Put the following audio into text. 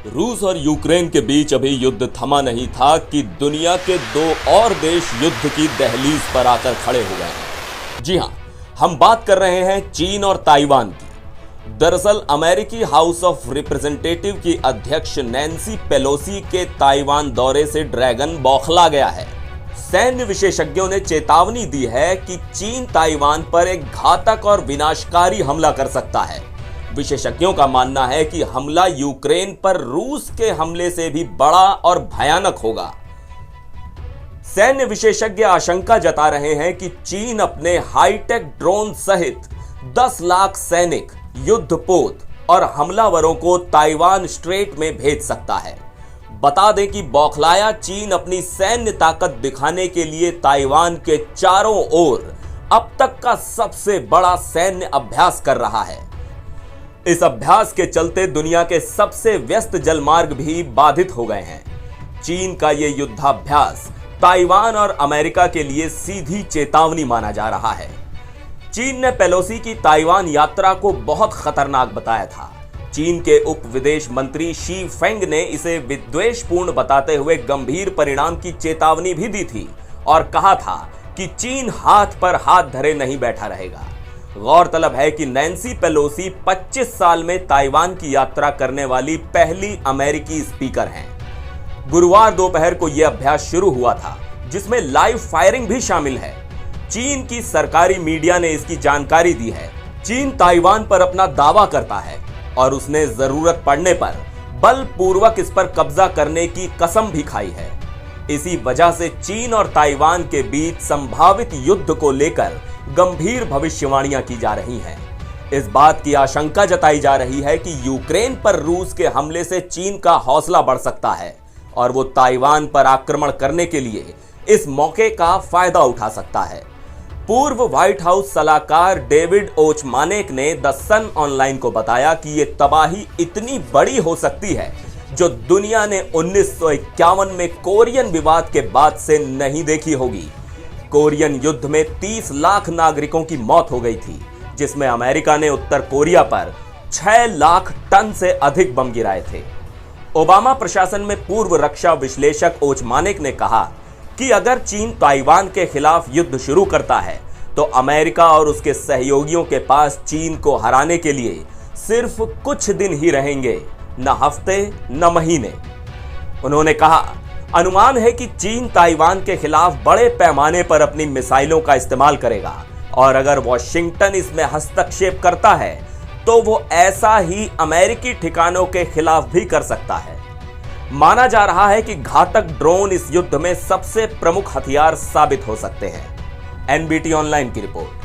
रूस और यूक्रेन के बीच अभी युद्ध थमा नहीं था कि दुनिया के दो और देश युद्ध की दहलीज पर आकर खड़े हो गए हैं। जी हां, हम बात कर रहे हैं चीन और ताइवान की। दरअसल अमेरिकी हाउस ऑफ रिप्रेजेंटेटिव की अध्यक्ष नैन्सी पेलोसी के ताइवान दौरे से ड्रैगन बौखला गया है। सैन्य विशेषज्ञों ने चेतावनी दी है कि चीन ताइवान पर एक घातक और विनाशकारी हमला कर सकता है। विशेषज्ञों का मानना है कि हमला यूक्रेन पर रूस के हमले से भी बड़ा और भयानक होगा। सैन्य विशेषज्ञ आशंका जता रहे हैं कि चीन अपने हाईटेक ड्रोन सहित 10 लाख सैनिक, युद्धपोत और हमलावरों को ताइवान स्ट्रेट में भेज सकता है। बता दें कि बौखलाया चीन अपनी सैन्य ताकत दिखाने के लिए ताइवान के चारों ओर अब तक का सबसे बड़ा सैन्य अभ्यास कर रहा है। इस अभ्यास के चलते दुनिया के सबसे व्यस्त जलमार्ग भी बाधित हो गए हैं। चीन का यह युद्धाभ्यास ताइवान और अमेरिका के लिए सीधी चेतावनी माना जा रहा है। चीन ने पेलोसी की ताइवान यात्रा को बहुत खतरनाक बताया था। चीन के उप विदेश मंत्री शी फेंग ने इसे विद्वेषपूर्ण बताते हुए गंभीर परिणाम की चेतावनी भी दी थी और कहा था कि चीन हाथ पर हाथ धरे नहीं बैठा रहेगा। गौरतलब है कि नैन्सी पेलोसी 25 साल में ताइवान की यात्रा करने वाली पहली अमेरिकी स्पीकर हैं। गुरुवार दोपहर को यह अभ्यास शुरू हुआ था, जिसमें लाइव फायरिंग भी शामिल है। चीन की सरकारी मीडिया ने इसकी जानकारी दी है। चीन ताइवान पर अपना दावा करता है और उसने जरूरत पड़ने पर बलपूर्वक इस पर कब्जा करने की कसम भी खाई है। इसी वजह से चीन और ताइवान के बीच संभावित युद्ध को लेकर गंभीर भविष्यवाणियां की जा रही हैं। इस बात की आशंका जताई जा रही है कि यूक्रेन पर रूस के हमले से चीन का हौसला बढ़ सकता है और वो ताइवान पर आक्रमण करने के लिए इस मौके का फायदा उठा सकता है। पूर्व व्हाइट हाउस सलाहकार डेविड ओचमानेक ने द सन ऑनलाइन को बताया कि ये तबाही इतनी बड़ी हो सकती है जो दुनिया ने 1951 में कोरियन विवाद के बाद से नहीं देखी होगी। कोरियन युद्ध में 30 लाख नागरिकों की मौत हो गई थी, जिसमें अमेरिका ने उत्तर कोरिया पर 6 लाख टन से अधिक बम गिराए थे। ओबामा प्रशासन में पूर्व रक्षा विश्लेषक ओचमानेक ने कहा कि अगर चीन ताइवान के खिलाफ युद्ध शुरू करता है तो अमेरिका और उसके सहयोगियों के पास चीन को हराने के लिए सिर्फ कुछ दिन ही रहेंगे, न हफ्ते न महीने। उन्होंने कहा, अनुमान है कि चीन ताइवान के खिलाफ बड़े पैमाने पर अपनी मिसाइलों का इस्तेमाल करेगा और अगर वॉशिंगटन इसमें हस्तक्षेप करता है तो वो ऐसा ही अमेरिकी ठिकानों के खिलाफ भी कर सकता है। माना जा रहा है कि घातक ड्रोन इस युद्ध में सबसे प्रमुख हथियार साबित हो सकते हैं। एनबीटी ऑनलाइन की रिपोर्ट।